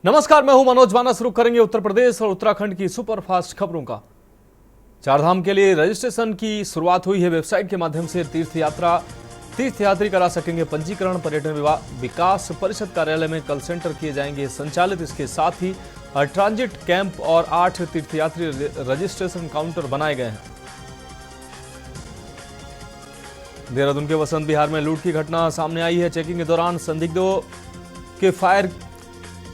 नमस्कार, मैं हूं मनोज वाना। शुरू करेंगे उत्तर प्रदेश और उत्तराखंड की सुपरफास्ट खबरों का। चारधाम के लिए रजिस्ट्रेशन की शुरुआत हुई है। वेबसाइट के माध्यम से तीर्थयात्री करा सकेंगे पंजीकरण। पर्यटन विकास परिषद कार्यालय में कल सेंटर किए जाएंगे संचालित। इसके साथ ही ट्रांजिट कैंप और 8 तीर्थयात्री रजिस्ट्रेशन काउंटर बनाए गए हैं। देहरादून के वसंत विहार में लूट की घटना सामने आई है। चेकिंग के दौरान संदिग्धों के फायर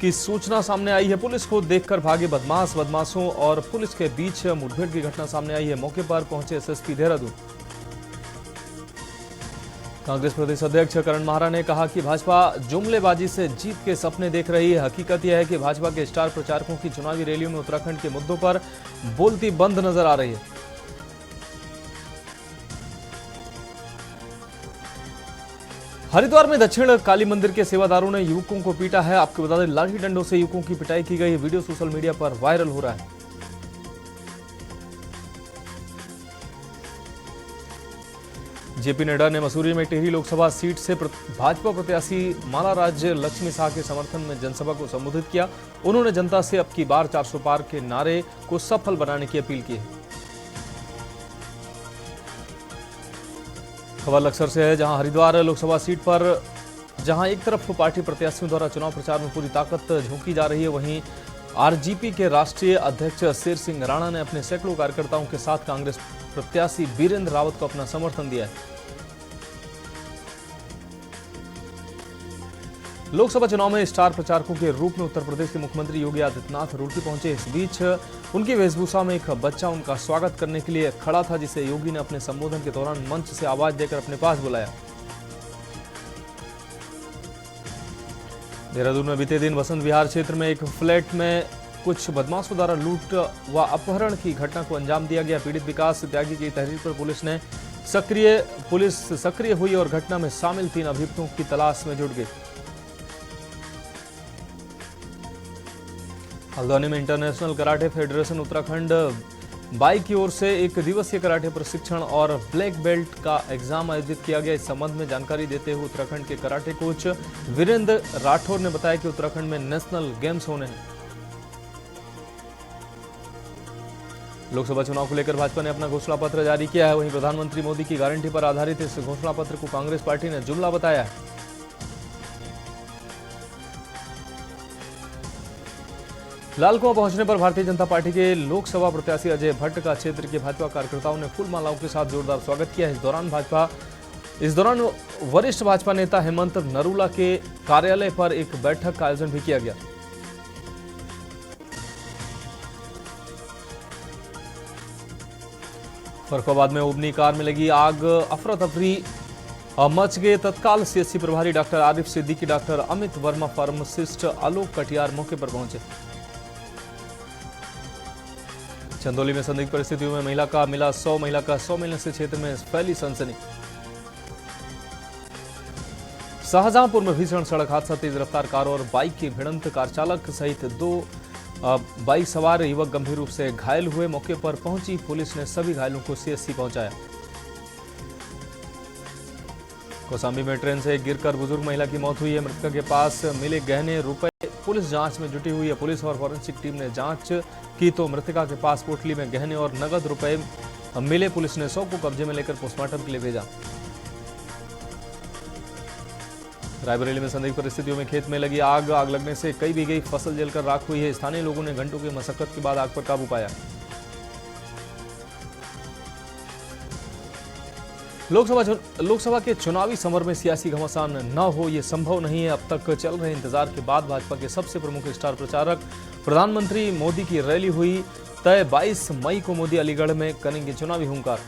की सूचना सामने आई है। पुलिस को देखकर भागे बदमाशों और पुलिस के बीच मुठभेड़ की घटना सामने आई है। मौके पर पहुंचे एसएसपी देहरादून। कांग्रेस प्रदेश अध्यक्ष करण माहरा ने कहा कि भाजपा जुमलेबाजी से जीत के सपने देख रही है। हकीकत यह है कि भाजपा के स्टार प्रचारकों की चुनावी रैलियों में उत्तराखंड के मुद्दों पर बोलती बंद नजर आ रही है। हरिद्वार में दक्षिण काली मंदिर के सेवादारों ने युवकों को पीटा है। आपको बता दें, लाठी डंडों से युवकों की पिटाई की गई। वीडियो सोशल मीडिया पर वायरल हो रहा है। जेपी नड्डा ने मसूरी में टिहरी लोकसभा सीट से भाजपा प्रत्याशी माला राज्य लक्ष्मी शाह के समर्थन में जनसभा को संबोधित किया। उन्होंने जनता से अब की बार 400 पार के नारे को सफल बनाने की अपील की है। खबर लक्सर से है, जहां हरिद्वार लोकसभा सीट पर जहां एक तरफ पार्टी प्रत्याशियों द्वारा चुनाव प्रचार में पूरी ताकत झोंकी जा रही है, वहीं आरजीपी के राष्ट्रीय अध्यक्ष शेर सिंह राणा ने अपने सैकड़ों कार्यकर्ताओं के साथ कांग्रेस प्रत्याशी बीरेंद्र रावत को अपना समर्थन दिया है। लोकसभा चुनाव में स्टार प्रचारकों के रूप में उत्तर प्रदेश के मुख्यमंत्री योगी आदित्यनाथ रुड़की पहुंचे। इस बीच उनकी वेशभूषा में एक बच्चा उनका स्वागत करने के लिए खड़ा था, जिसे योगी ने अपने संबोधन के दौरान मंच से आवाज देकर अपने पास बुलाया। देहरादून में बीते दिन वसंत विहार क्षेत्र में एक फ्लैट में कुछ बदमाशों द्वारा लूट व अपहरण की घटना को अंजाम दिया गया। पीड़ित विकास त्यागी की तहरीर पर पुलिस सक्रिय हुई और घटना में शामिल 3 अभियुक्तों की तलाश में जुट गई। हल्द्वानी में international karate federation Uttarakhand by की ओर से 1 दिवसीय कराटे प्रशिक्षण और ब्लैक बेल्ट का एग्जाम आयोजित किया गया। इस संबंध में जानकारी देते हुए उत्तराखंड के कराटे कोच वीरेंद्र राठौर ने बताया कि उत्तराखंड में नेशनल गेम्स होने हैं। लोकसभा चुनाव को लेकर भाजपा ने अपना घोषणा पत्र जारी किया है। वहीं प्रधानमंत्री मोदी की गारंटी पर आधारित इस घोषणा पत्र को कांग्रेस पार्टी ने जुमला बताया है। लालकुआं पहुंचने पर भारतीय जनता पार्टी के लोकसभा प्रत्याशी अजय भट्ट का क्षेत्र के भाजपा कार्यकर्ताओं ने फूल मालाओं के साथ जोरदार स्वागत किया। इस दौरान वरिष्ठ भाजपा नेता हेमंत नरूला के कार्यालय पर एक बैठक का आयोजन भी किया गया। फर्रुखाबाद में ओमनी कार में लगी आग, अफरा तफरी मच गए। तत्काल सीएससी प्रभारी doctor Arif Siddiqui, doctor Amit Verma, pharmacist Alok Katiyar मौके पर पहुंचे। चंदौली में संदिग्ध परिस्थितियों में महिला का मिला 100 मिलने से क्षेत्र में फैली सनसनी। शाहजहांपुर में भीषण सड़क हादसा, तेज रफ्तार कार और बाइक की भिड़ंत, कार चालक सहित 2 बाइक सवार युवक गंभीर रूप से घायल हुए। मौके पर पहुंची पुलिस ने सभी घायलों को सीएससी पहुंचाया। कौशाम्बी में ट्रेन से गिरकर बुजुर्ग महिला की मौत हुई है। मृतका के पास मिले गहने रुपए पुलिस जांच में जुटी हुई है। पुलिस और फॉरेंसिक टीम ने जांच की तो मृतका के पास पोटली में गहने और नगद रुपए मिले। पुलिस ने 100 को कब्जे में लेकर पोस्टमार्टम के लिए भेजा। रायबरेली में संदिग्ध परिस्थितियों में खेत में लगी आग लगने से कई बीघे फसल जलकर राख हुई है। स्थानीय लोगों ने घंटों की मशक्कत के बाद आग पर काबू पाया। लोकसभा के चुनावी समर में सियासी घमासान न हो, यह संभव नहीं है। अब तक चल रहे इंतजार के बाद भाजपा के सबसे प्रमुख स्टार प्रचारक प्रधानमंत्री मोदी की रैली हुई तय। 22 मई को मोदी अलीगढ़ में करेंगे चुनावी हुंकार।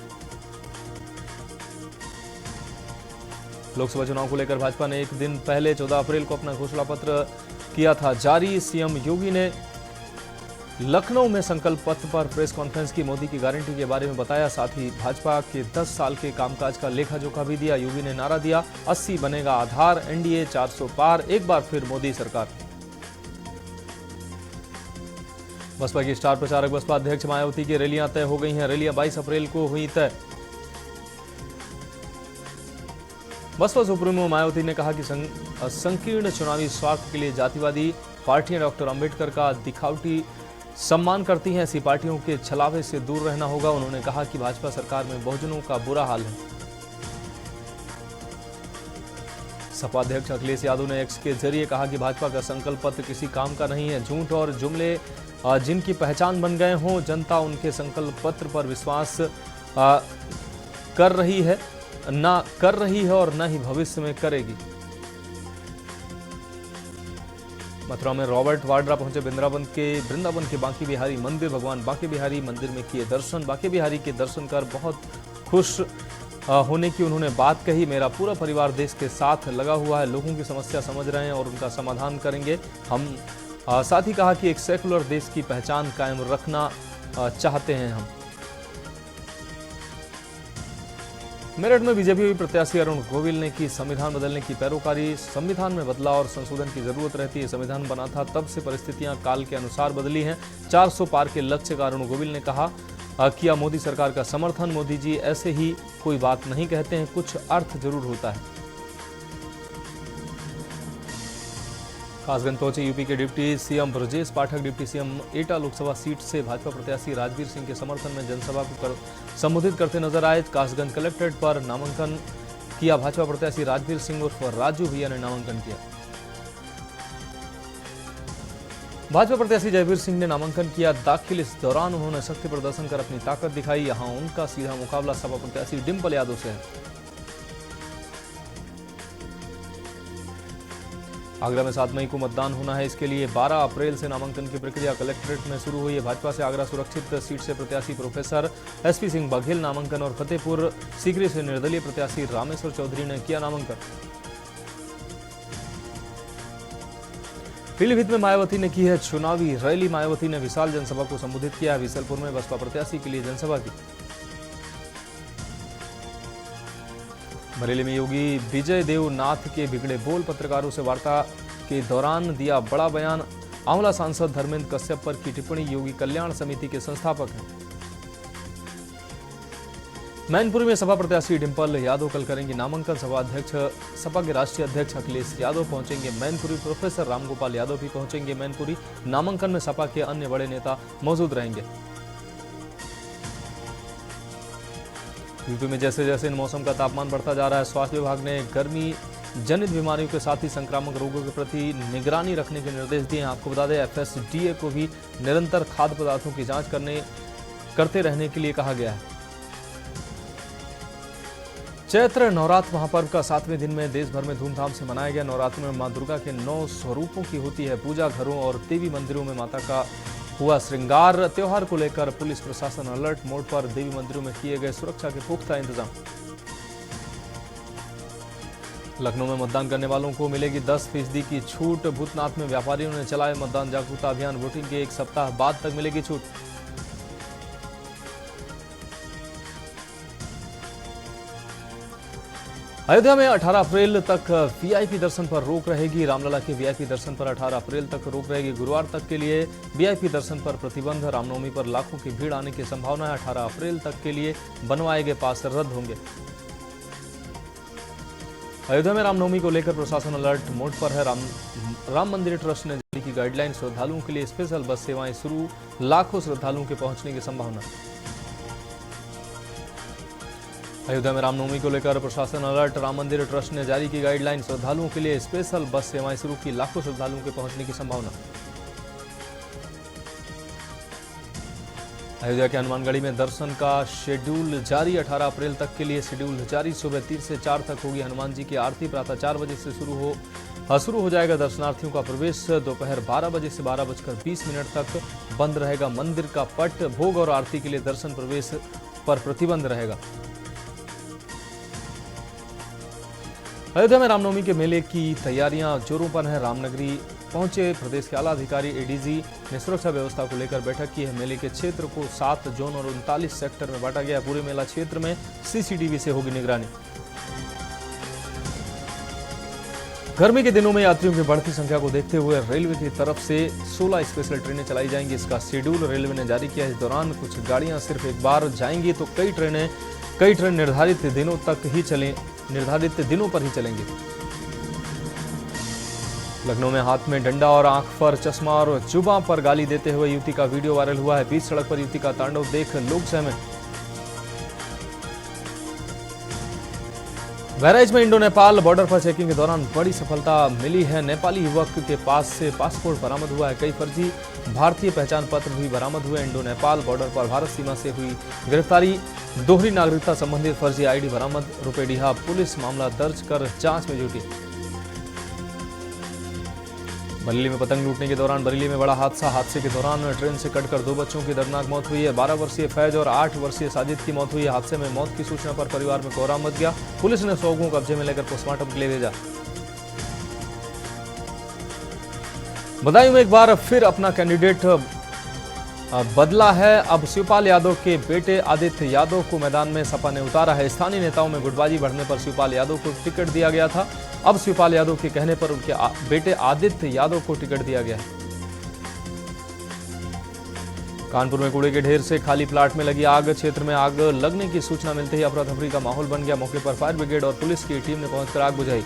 लोकसभा चुनाव को लेकर भाजपा ने एक दिन पहले 14 अप्रैल को अपना घोषणा पत्र किया था जारी। सीएम योगी ने लखनऊ में संकल्प पत्र पर प्रेस कॉन्फ्रेंस की, मोदी की गारंटी के बारे में बताया। साथ ही भाजपा के 10 साल के कामकाज का लेखा जोखा भी दिया। योगी ने नारा दिया, 80 बनेगा आधार, एनडीए 400 पार, एक बार फिर मोदी सरकार। बसपा की स्टार प्रचारक बसपा अध्यक्ष मायावती की रैलियां तय हो गई हैं। रैलियां 22 अप्रैल को हुई तय। बसपा सुप्रीमो मायावती ने कहा कि संकीर्ण चुनावी स्वार्थ के लिए जातिवादी पार्टियां डॉक्टर अंबेडकर का दिखावटी सम्मान करती हैं, ऐसी पार्टियों के छलावे से दूर रहना होगा। उन्होंने कहा कि भाजपा सरकार में बहुजनों का बुरा हाल है। सपा अध्यक्ष अखिलेश यादव ने एक्स के जरिए कहा कि भाजपा का संकल्प पत्र किसी काम का नहीं है। झूठ और जुमले जिनकी पहचान बन गए हों, जनता उनके संकल्प पत्र पर विश्वास कर रही है और न ही भविष्य में करेगी। मथुरा में रॉबर्ट वाड्रा पहुंचे वृंदावन के बांके बिहारी मंदिर। भगवान बांके बिहारी मंदिर में किए दर्शन। बांके बिहारी के दर्शन कर बहुत खुश होने की उन्होंने बात कही। मेरा पूरा परिवार देश के साथ लगा हुआ है, लोगों की समस्या समझ रहे हैं और उनका समाधान करेंगे। हम साथ ही कहा कि एक सेकुलर देश की पहचान कायम रखना चाहते हैं हम। मेरठ में बीजेपी प्रत्याशी अरुण गोविल ने की संविधान बदलने की पैरोकारी। संविधान में बदलाव और संशोधन की जरूरत रहती है। संविधान बना था तब से परिस्थितियां काल के अनुसार बदली हैं। 400 पार के लक्ष्य का अरुण गोविल ने कहा किया मोदी सरकार का समर्थन। मोदी जी ऐसे ही कोई बात नहीं कहते हैं, कुछ अर्थ जरूर होता है। कासगंज पहुंचे यूपी के deputy CM Brajesh Pathak. Deputy CM एटा लोकसभा सीट से भाजपा प्रत्याशी राजवीर सिंह के समर्थन में जनसभा को संबोधित करते नजर आए। कासगंज कलेक्ट्रेट पर नामांकन किया। भाजपा प्रत्याशी राजवीर सिंह उर्फ राजू भैया ने नामांकन किया। भाजपा प्रत्याशी जयवीर सिंह ने नामांकन किया। दाखिल इस दौरान उन्होंने शक्ति प्रदर्शन कर अपनी ताकत दिखाई। यहां उनका सीधा मुकाबला सपा प्रत्याशी डिंपल यादव से है। आगरा में 7 मई को मतदान होना है। इसके लिए 12 अप्रैल से नामांकन की प्रक्रिया कलेक्ट्रेट में शुरू हुई है। भाजपा से आगरा सुरक्षित सीट से प्रत्याशी प्रोफेसर एसपी सिंह बघेल नामांकन और फतेहपुर सीकरी से निर्दलीय प्रत्याशी रामेश्वर चौधरी ने किया नामांकन। पीलीभीत में मायावती ने की है चुनावी रैली। मायावती ने विशाल जनसभा को संबोधित किया। विशलपुर में बसपा प्रत्याशी के लिए जनसभा की। बरेली में योगी विजय देवनाथ के बिगड़े बोल। पत्रकारों से वार्ता के दौरान दिया बड़ा बयान। आंवला सांसद धर्मेंद्र कश्यप पर की टिप्पणी। योगी कल्याण समिति के संस्थापक हैं। मैनपुरी में सपा प्रत्याशी डिंपल यादव कल करेंगे नामांकन। सपा के राष्ट्रीय अध्यक्ष अखिलेश यादव पहुंचेंगे मैनपुरी। प्रोफेसर रामगोपाल यादव भी पहुंचेंगे मैनपुरी। नामांकन में सपा के अन्य बड़े नेता मौजूद रहेंगे। यूपी में जैसे जैसे मौसम का तापमान बढ़ता जा रहा है, स्वास्थ्य विभाग ने गर्मी जनित बीमारियों के साथ ही संक्रामक रोगों के प्रति निगरानी रखने के निर्देश दिए हैं। आपको बता दें एफएसडीए को भी निरंतर खाद्य पदार्थों की जांच करते रहने के लिए कहा गया है। चैत्र नवरात्र महापर्व का 7वें दिन में देश भर में धूमधाम से मनाया गया। नवरात्र में मां दुर्गा के 9 स्वरूपों की होती है पूजा। घरों और देवी मंदिरों में माता का हुआ श्रृंगार। त्योहार को लेकर पुलिस प्रशासन अलर्ट मोड पर। देवी मंदिरों में किए गए सुरक्षा के पुख्ता इंतजाम। लखनऊ में मतदान करने वालों को मिलेगी 10% की छूट। भूतनाथ में व्यापारियों ने चलाए मतदान जागरूकता अभियान। वोटिंग के 1 सप्ताह बाद तक मिलेगी छूट। अयोध्या में 18 अप्रैल तक वीआईपी दर्शन पर रोक रहेगी। रामलला के वीआईपी दर्शन पर 18 अप्रैल तक रोक रहेगी। गुरुवार तक के लिए वीआईपी दर्शन पर प्रतिबंध। रामनवमी पर लाखों की भीड़ आने की संभावना है। 18 अप्रैल तक के लिए बनवाए गए पास रद्द होंगे। अयोध्या में रामनवमी को लेकर प्रशासन अलर्ट मोड पर है। राम मंदिर ट्रस्ट ने जारी की गाइडलाइन। श्रद्धालुओं के लिए स्पेशल बस सेवाएं शुरू। लाखों श्रद्धालुओं के पहुंचने की संभावना। अयोध्या में रामनवमी को लेकर प्रशासन अलर्ट। राम मंदिर ट्रस्ट ने जारी की गाइडलाइन। श्रद्धालुओं के लिए स्पेशल बस सेवाएं शुरू की। लाखों श्रद्धालुओं के पहुंचने की संभावना। अयोध्या के हनुमानगढ़ी में दर्शन का शेड्यूल जारी। 18 अप्रैल तक के लिए शेड्यूल जारी। सुबह 3 से 4 तक होगी हनुमान जी की आरती। प्रातः 4 बजे से शुरू हो जाएगा दर्शनार्थियों का प्रवेश। दोपहर 12 बजे से 12:20 तक बंद रहेगा मंदिर का पट। भोग और आरती के लिए दर्शन प्रवेश पर प्रतिबंध रहेगा। अयोध्या में रामनवमी के मेले की तैयारियां जोरों पर हैं। रामनगरी पहुंचे प्रदेश के आला अधिकारी एडीजी ने सुरक्षा व्यवस्था को लेकर बैठक की है। मेले के क्षेत्र को 7 जोन और 39 सेक्टर में बांटा गया। पूरे मेला क्षेत्र में सीसीटीवी से होगी निगरानी। गर्मी के दिनों में यात्रियों की बढ़ती संख्या को देखते हुए रेलवे की तरफ से 16 स्पेशल ट्रेनें चलाई जाएंगी। इसका शेड्यूल रेलवे ने जारी किया। इस दौरान कुछ गाड़ियां सिर्फ एक बार जाएंगी तो कई ट्रेन निर्धारित दिनों पर ही चलेंगी। लखनऊ में हाथ में डंडा और आंख पर चश्मा और जुबां पर गाली देते हुए युवती का वीडियो वायरल हुआ है। बीच सड़क पर युवती का तांडव देख लोग सहमे। बहराइच में इंडो नेपाल बॉर्डर पर चेकिंग के दौरान बड़ी सफलता मिली है। नेपाली युवक के पास से पासपोर्ट बरामद हुआ है। कई फर्जी भारतीय पहचान पत्र भी बरामद हुए। इंडो नेपाल बॉर्डर पर भारत सीमा से हुई गिरफ्तारी, दोहरी नागरिकता संबंधित फर्जी आईडी बरामद। रुपेडीहा पुलिस मामला दर्ज कर जांच में जुटी। बरेली में पतंग लूटने के दौरान बरेली में बड़ा हादसे के दौरान ट्रेन से कटकर 2 बच्चों की दर्दनाक मौत हुई है। 12 वर्षीय फैज और 8 वर्षीय साजिद की मौत हुई है। हादसे में मौत की सूचना पर परिवार में कोहराम मच गया। पुलिस ने शव को कब्जे में लेकर पोस्टमार्टम के लिए भेजा। बदायूं में एक बार फिर अपना कैंडिडेट बदला है। अब शिवपाल यादव के बेटे आदित्य यादव को मैदान में सपा ने उतारा है। स्थानीय नेताओं में गुटबाजी बढ़ने पर शिवपाल यादव को टिकट दिया गया था। अब शिवपाल यादव के कहने पर उनके बेटे आदित्य यादव को टिकट दिया गया है। कानपुर में कूड़े के ढेर से खाली प्लाट में लगी आग। क्षेत्र में आग लगने की सूचना मिलते ही अफरा तफरी का माहौल बन गया। मौके पर फायर ब्रिगेड और पुलिस की टीम ने पहुंचकर आग बुझाई।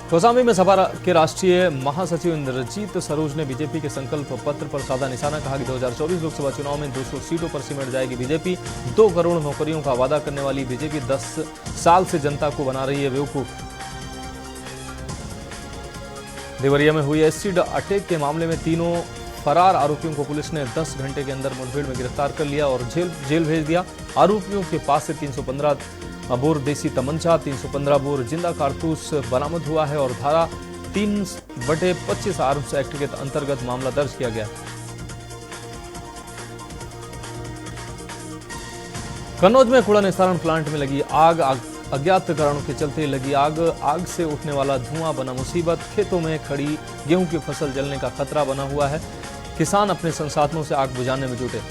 कौसाम्बी में सपा के राष्ट्रीय महासचिव इंद्रजीत सरोज ने बीजेपी के संकल्प पत्र पर साधा निशाना। कहा कि 2024 लोकसभा चुनाव में 200 सीटों पर सिमट जाएगी बीजेपी। 2 करोड़ नौकरियों का वादा करने वाली बीजेपी 10 साल से जनता को बना रही है बेवकूफ। देवरिया में हुई एसिड अटैक के मामले में तीनों फरार आरोपियों को पुलिस ने 10 घंटे के अंदर मुठभेड़ में गिरफ्तार कर लिया और जेल भेज दिया। आरोपियों के पास से 315 बोर देसी तमंचा, 315 बोर जिंदा कारतूस बरामद हुआ है और धारा 3/25 आर्म्स एक्ट के अंतर्गत मामला दर्ज किया गया। कन्नौज में कूड़ा निस्तारण प्लांट में लगी आग। अज्ञात कारणों के चलते लगी आग से उठने वाला धुआं बना मुसीबत। खेतों में खड़ी गेहूं की फसल जलने का खतरा बना हुआ है। किसान अपने संसाधनों से आग बुझाने में जुटे।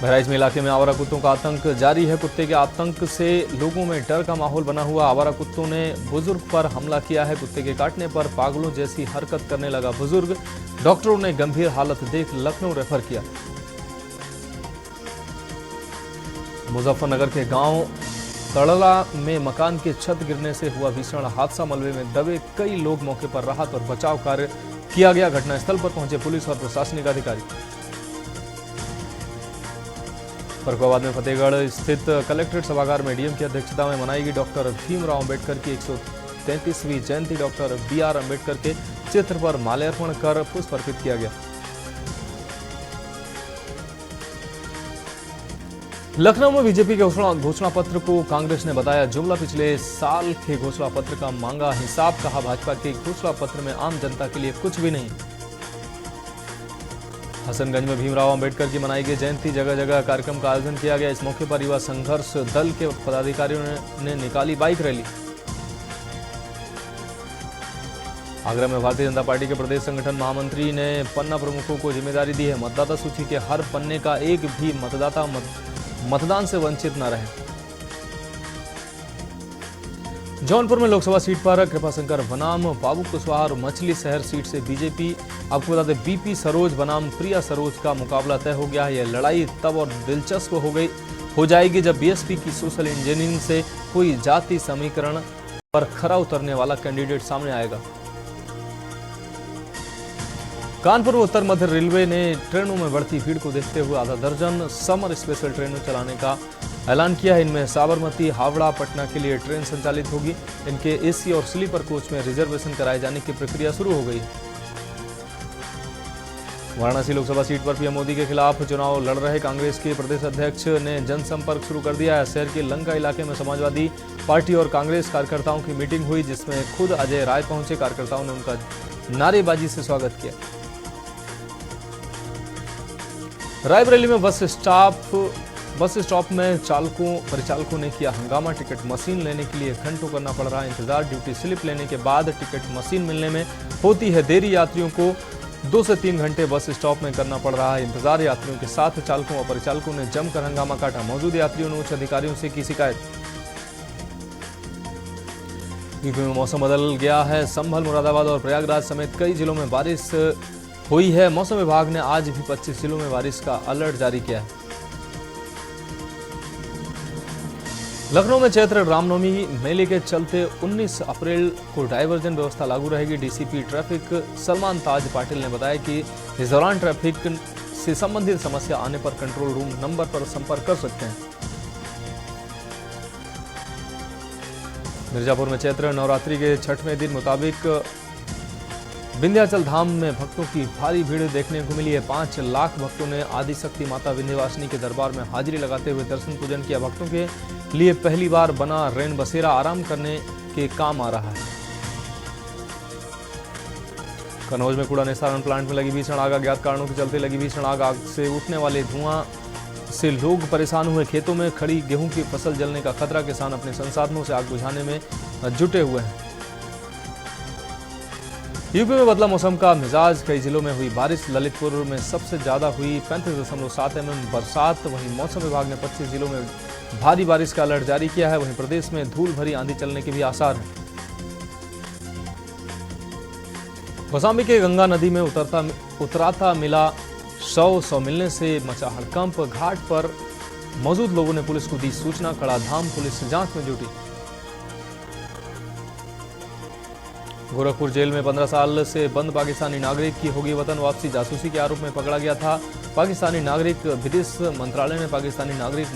बहराइच में इलाके में आवारा कुत्तों का आतंक जारी है। कुत्ते के आतंक से लोगों में डर का माहौल बना हुआ। आवारा कुत्तों ने बुजुर्ग पर हमला किया है। कुत्ते के काटने पर पागलों जैसी हरकत करने लगा बुजुर्ग। डॉक्टरों ने गंभीर हालत देख लखनऊ रेफर किया। मुजफ्फरनगर के गांव तड़ला में मकान के छत गिरने से हुआ भीषण हादसा। मलबे में दबे कई लोग। मौके पर राहत और बचाव कार्य किया गया। घटनास्थल पर पहुंचे पुलिस और प्रशासनिक अधिकारी। फर्रुखाबाद में फतेहगढ़ स्थित कलेक्ट्रेट सभागार में डीएम की अध्यक्षता में मनाई गई डॉक्टर भीमराव अंबेडकर की 133वीं जयंती। डॉक्टर बीआर अंबेडकर के चित्र पर माल्यार्पण कर पुष्प अर्पित किया गया। लखनऊ में बीजेपी के घोषणा पत्र को कांग्रेस ने बताया जुमला। पिछले साल के घोषणा पत्र का मांगा हिसाब। कहा भाजपा के घोषणा पत्र में आम जनता के लिए कुछ भी नहीं। हसनगंज में भीमराव अंबेडकर की मनाई गई जयंती। जगह जगह कार्यक्रम का आयोजन किया गया। इस मौके पर युवा संघर्ष दल के पदाधिकारियों ने निकाली बाइक रैली। आगरा में भारतीय जनता पार्टी के प्रदेश संगठन महामंत्री ने पन्ना प्रमुखों को जिम्मेदारी दी है। मतदाता सूची के हर पन्ने का एक भी मतदाता मतदान से वंचित न रहे। जौनपुर में लोकसभा सीट पर कृपाशंकर बनाम बाबू कुशवाहा और मछली शहर सीट से बीजेपी। आपको बता दें बीपी सरोज बनाम प्रिया सरोज का मुकाबला तय हो गया है। यह लड़ाई तब और दिलचस्प हो जाएगी जब बीएसपी की सोशल इंजीनियरिंग से कोई जाति समीकरण पर खरा उतरने वाला कैंडिडेट सामने आएगा। कानपुर उत्तर मध्य रेलवे ने ट्रेनों में बढ़ती भीड़ को देखते हुए आधा दर्जन समर स्पेशल ट्रेनें चलाने का ऐलान किया है। इनमें साबरमती, हावड़ा, पटना के लिए ट्रेन संचालित होगी। इनके एसी और स्लीपर कोच में रिजर्वेशन कराए जाने की प्रक्रिया शुरू हो गई। वाराणसी लोकसभा सीट पर पीएम मोदी के खिलाफ चुनाव लड़ रहे कांग्रेस के प्रदेश अध्यक्ष ने जनसंपर्क शुरू कर दिया है। शहर के लंका इलाके में समाजवादी पार्टी और कांग्रेस कार्यकर्ताओं की मीटिंग हुई, जिसमें खुद अजय राय पहुंचे। कार्यकर्ताओं ने उनका नारेबाजी से स्वागत किया। रायबरेली में बस स्टॉप में परिचालकों ने किया हंगामा। टिकट मशीन लेने के लिए घंटों करना पड़ रहा है इंतजार। ड्यूटी स्लिप लेने के बाद टिकट मशीन मिलने में होती है देरी। यात्रियों को 2 से 3 घंटे बस स्टॉप में करना पड़ रहा है इंतजार। यात्रियों के साथ चालकों और परिचालकों ने जमकर हंगामा काटा। मौजूद यात्रियों ने उच्च अधिकारियों से की शिकायत। यूपी में मौसम बदल गया है। संभल, मुरादाबाद और प्रयागराज समेत कई जिलों में बारिश हुई है। मौसम विभाग ने आज भी 25 जिलों में बारिश का अलर्ट जारी किया है। लखनऊ में चैत्र रामनवमी मेले के चलते 19 अप्रैल को डायवर्जन व्यवस्था लागू रहेगी। डीसीपी ट्रैफिक सलमान ताज पाटिल ने बताया कि इस दौरान ट्रैफिक से संबंधित समस्या आने पर कंट्रोल रूम नंबर पर संपर्क कर सकते हैं। मिर्जापुर में चैत्र नवरात्रि के छठवें दिन मुताबिक विंध्याचल धाम में भक्तों की भारी भीड़ देखने को मिली है। 5 लाख भक्तों ने आदिशक्ति माता विंध्यवासिनी के दरबार में हाजिरी लगाते हुए दर्शन पूजन किया। भक्तों के लिए पहली बार बना रेन बसेरा आराम करने के काम आ रहा है। कन्नौज में कूड़ा निस्तारण प्लांट में लगी भीषण आग। अज्ञात कारणों के चलते लगी भीषण आग से उठने वाले धुआं से लोग परेशान हुए। खेतों में खड़ी गेहूं की फसल जलने का खतरा। किसान अपने संसाधनों से आग बुझाने में जुटे हुए हैं। यूपी में बदला मौसम का मिजाज। कई जिलों में हुई बारिश। ललितपुर में सबसे ज्यादा हुई 35.7 mm बरसात। वहीं मौसम विभाग ने 25 जिलों में भारी बारिश का अलर्ट जारी किया है। वहीं प्रदेश में धूल भरी आंधी चलने के भी आसार हैं। कौशाम्बी के गंगा नदी में उतराता मिला शव मिलने से मचा हड़कंप। घाट पर मौजूद लोगों ने पुलिस को दी सूचना। कड़ाधाम पुलिस जांच में जुटी। गोरखपुर जेल में 15 साल से बंद पाकिस्तानी नागरिक की होगी वतन वापसी। जासूसी के आरोप में पकड़ा गया था। पाकिस्तानी नागरिक विदेश मंत्रालय ने पाकिस्तानी नागरिक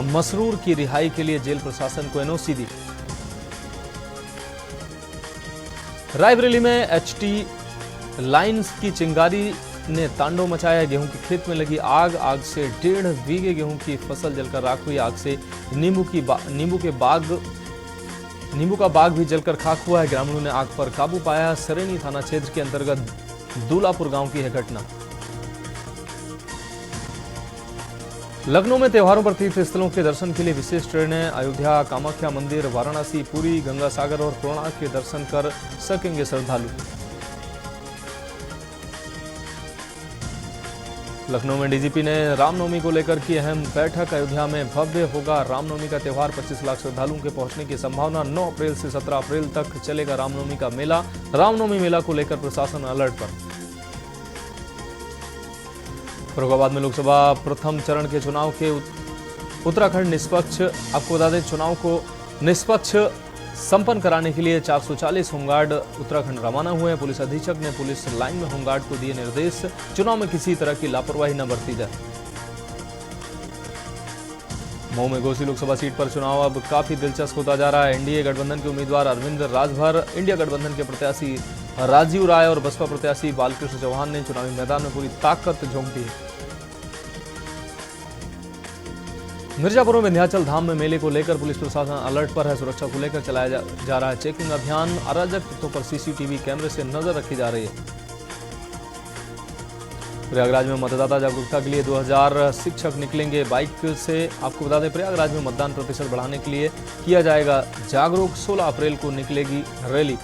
मसरूर की रिहाई के लिए जेल प्रशासन को एनओसी दी। रायबरेली में एचटी लाइन्स की चिंगारी ने तांडव मचाया। गेहूं के खेत में लगी आग। आग से 1.5 बीघे गेहूं की फसल जलकर राख हुई। आग से नींबू का बाग भी जलकर खाक हुआ है। ग्रामीणों ने आग पर काबू पाया। सरेनी थाना क्षेत्र के अंतर्गत दूलापुर गांव की है घटना। लखनऊ में त्योहारों पर तीर्थ स्थलों के दर्शन के लिए विशेष ट्रेनें। अयोध्या, कामाख्या मंदिर, वाराणसी, पुरी, गंगा सागर और कोणार्क के दर्शन कर सकेंगे श्रद्धालु। लखनऊ में डीजीपी ने रामनवमी को लेकर की अहम बैठक। अयोध्या में भव्य होगा रामनवमी का त्योहार। 25 लाख श्रद्धालुओं के पहुंचने की संभावना। 9 अप्रैल से 17 अप्रैल तक चलेगा रामनवमी का मेला। रामनवमी मेला को लेकर प्रशासन अलर्ट पर। फर्रुखाबाद में लोकसभा प्रथम चरण के चुनाव के उत्तराखंड निष्पक्ष आपको बता दें चुनाव को निष्पक्ष संपन्न कराने के लिए 440 होमगार्ड उत्तराखंड रवाना हुए हैं। पुलिस अधीक्षक ने पुलिस लाइन में होमगार्ड को दिए निर्देश। चुनाव में किसी तरह की लापरवाही न बरती जाए। मऊ में घोसी लोकसभा सीट पर चुनाव अब काफी दिलचस्प होता जा रहा है। एनडीए गठबंधन के उम्मीदवार अरविंद राजभर, इंडिया गठबंधन के प्रत्याशी राजीव राय और बसपा प्रत्याशी बालकृष्ण चौहान ने चुनावी मैदान में पूरी ताकत झोंक दी है। मिर्जापुर में विंध्याचल धाम में मेले को लेकर पुलिस प्रशासन अलर्ट पर है। सुरक्षा को लेकर चलाया जा रहा है चेकिंग अभियान। अराजक तत्वों पर सीसीटीवी कैमरे से नजर रखी जा रही है। प्रयागराज में मतदाता जागरूकता के लिए 2000 शिक्षक निकलेंगे बाइक से। आपको बता दें प्रयागराज में मतदान प्रतिशत बढ़ाने के लिए किया जाएगा जागरूक। 16 अप्रैल को निकलेगी रैली।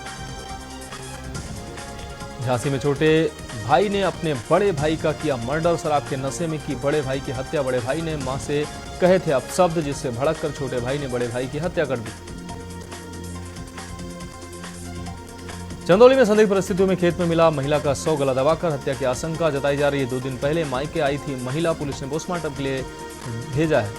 झांसी में छोटे भाई ने अपने बड़े भाई का किया मर्डर। शराब के नशे में की बड़े भाई की हत्या। बड़े भाई ने मां से कहे थे अपशब्द, जिससे भड़ककर छोटे भाई ने बड़े भाई की हत्या कर दी। चंदौली में संदिग्ध परिस्थितियों में खेत में मिला महिला का शव। गला दबाकर हत्या की आशंका जताई जा रही है। 2 दिन पहले मायके आई थी महिला। पुलिस ने पोस्टमार्टम के लिए भेजा है।